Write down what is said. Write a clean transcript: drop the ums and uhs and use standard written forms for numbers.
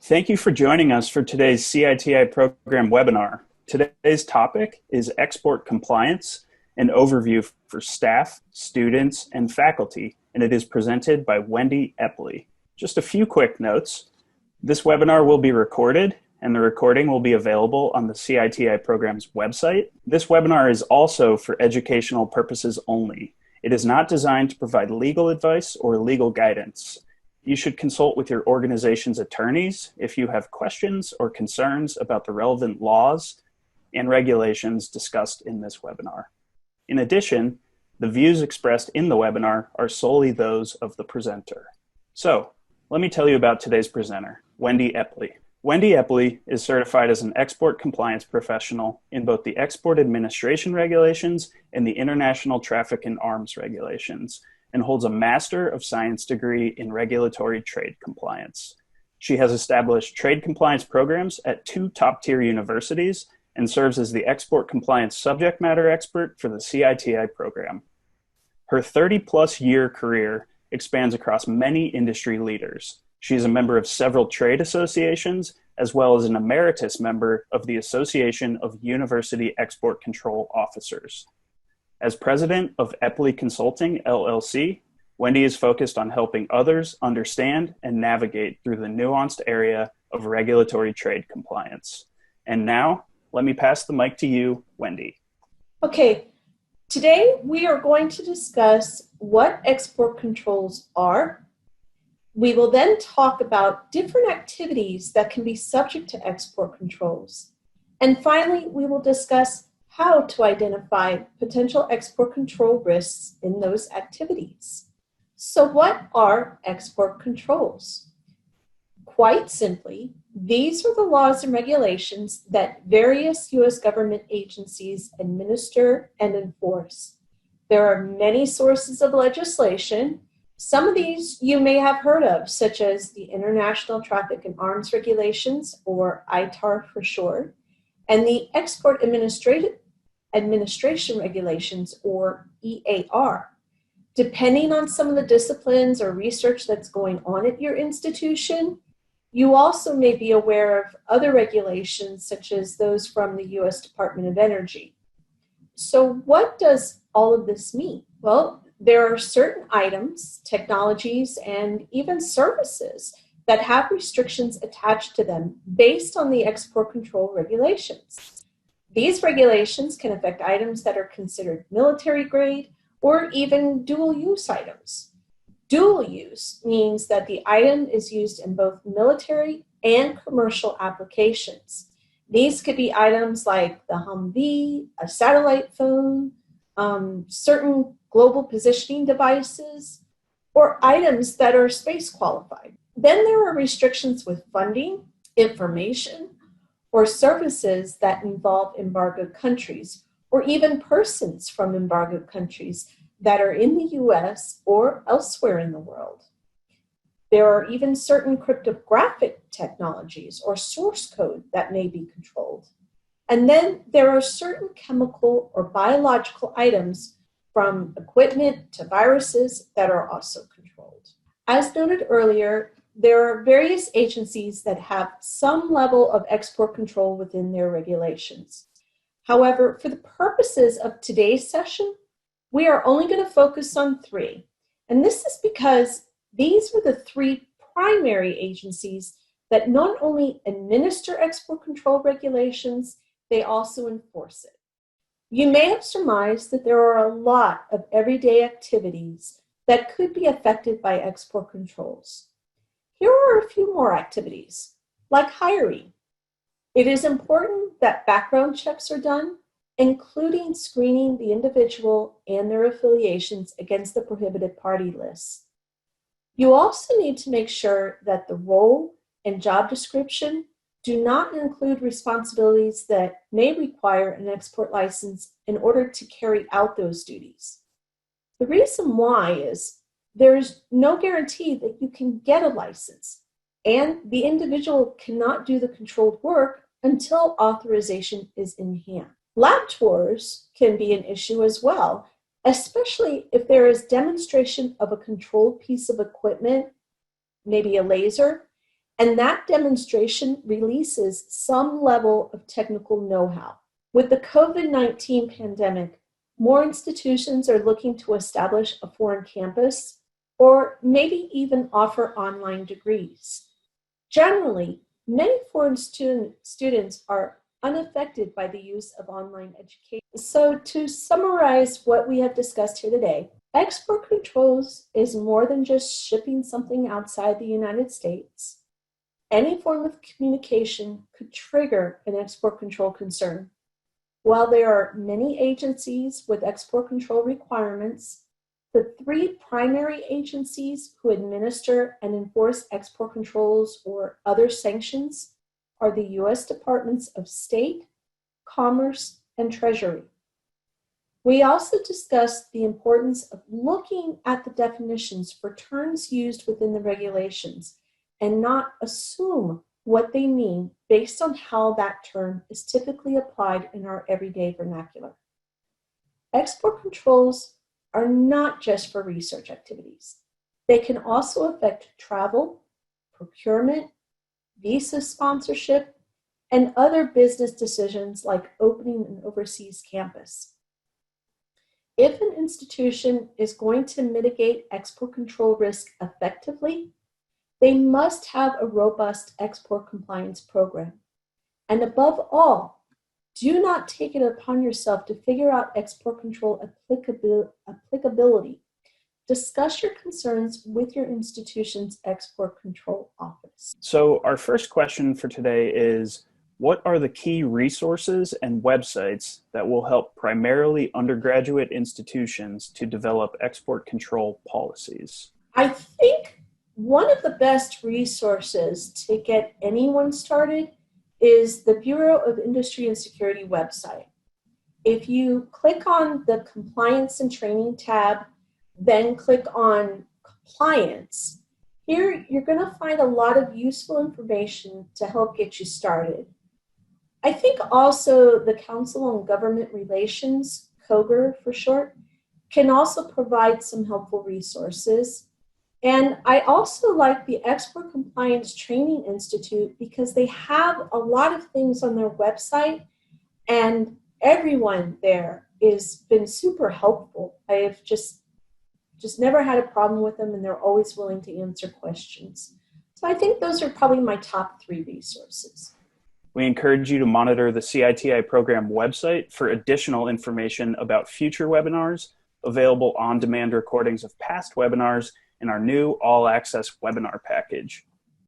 Thank you for joining us for today's CITI program webinar. Today's topic is export compliance, an overview for staff, students, and faculty, and it is presented by Wendy Epley. Just a few quick notes. This webinar will be recorded, and the recording will be available on the CITI program's website. This webinar is also for educational purposes only. It is not designed to provide legal advice or legal guidance. You should consult with your organization's attorneys if you have questions or concerns about the relevant laws and regulations discussed in this webinar. In addition, the views expressed in the webinar are solely those of the presenter. So, let me tell you about today's presenter, Wendy Epley. Wendy Epley is certified as an export compliance professional in both the Export Administration Regulations and the International Traffic in Arms Regulations, and holds a Master of Science degree in Regulatory Trade Compliance. She has established trade compliance programs at 2 top-tier universities and serves as the export compliance subject matter expert for the CITI program. Her 30-plus year career expands across many industry leaders. She is a member of several trade associations, as well as an emeritus member of the Association of University Export Control Officers. As president of Epley Consulting, LLC, Wendy is focused on helping others understand and navigate through the nuanced area of regulatory trade compliance. And now, let me pass the mic to you, Wendy. Okay, today we are going to discuss what export controls are. We will then talk about different activities that can be subject to export controls. And finally, we will discuss how to identify potential export control risks in those activities. So what are export controls? Quite simply, these are the laws and regulations that various U.S. government agencies administer and enforce. There are many sources of legislation. Some of these you may have heard of, such as the International Traffic in Arms Regulations, or ITAR for short, and the Export Administration Regulations, or EAR. Depending on some of the disciplines or research that's going on at your institution, you also may be aware of other regulations, such as those from the U.S. Department of Energy. So what does all of this mean? Well, there are certain items, technologies, and even services that have restrictions attached to them based on the export control regulations. These regulations can affect items that are considered military grade or even dual use items. Dual use means that the item is used in both military and commercial applications. These could be items like the Humvee, a satellite phone, certain global positioning devices, or items that are space qualified. Then there are restrictions with funding, information, or services that involve embargoed countries, or even persons from embargoed countries that are in the U.S. or elsewhere in the world. There are even certain cryptographic technologies or source code that may be controlled. And then there are certain chemical or biological items, from equipment to viruses, that are also controlled. As noted earlier, there are various agencies that have some level of export control within their regulations. However, for the purposes of today's session, we are only going to focus on 3. And this is because these are the 3 primary agencies that not only administer export control regulations, they also enforce it. You may have surmised that there are a lot of everyday activities that could be affected by export controls. Here are a few more activities, like hiring. It is important that background checks are done, including screening the individual and their affiliations against the prohibited party lists. You also need to make sure that the role and job description do not include responsibilities that may require an export license in order to carry out those duties. The reason why is there is no guarantee that you can get a license, and the individual cannot do the controlled work until authorization is in hand. Lab tours can be an issue as well, especially if there is demonstration of a controlled piece of equipment, maybe a laser, And that demonstration releases some level of technical know-how. With the COVID-19 pandemic, more institutions are looking to establish a foreign campus or maybe even offer online degrees. Generally, many foreign students are unaffected by the use of online education. So to summarize what we have discussed here today, export controls is more than just shipping something outside the United States. Any form of communication could trigger an export control concern. While there are many agencies with export control requirements, the three primary agencies who administer and enforce export controls or other sanctions are the U.S. Departments of State, Commerce, and Treasury. We also discussed the importance of looking at the definitions for terms used within the regulations and not assume what they mean based on how that term is typically applied in our everyday vernacular. Export controls are not just for research activities. They can also affect travel, procurement, visa sponsorship, and other business decisions like opening an overseas campus. If an institution is going to mitigate export control risk effectively, they must have a robust export compliance program. And above all, do not take it upon yourself to figure out export control applicability. Discuss your concerns with your institution's export control office. So our first question for today is, what are the key resources and websites that will help primarily undergraduate institutions to develop export control policies? I think one of the best resources to get anyone started is the Bureau of Industry and Security website. If you click on the Compliance and Training tab, then click on Compliance, here you're going to find a lot of useful information to help get you started. I think also the Council on Government Relations, COGR for short, can also provide some helpful resources. And I also like the Export Compliance Training Institute because they have a lot of things on their website and everyone there has been super helpful. I have just never had a problem with them and they're always willing to answer questions. So I think those are probably my top 3 resources. We encourage you to monitor the CITI program website for additional information about future webinars, available on-demand recordings of past webinars, and our new all-access webinar package.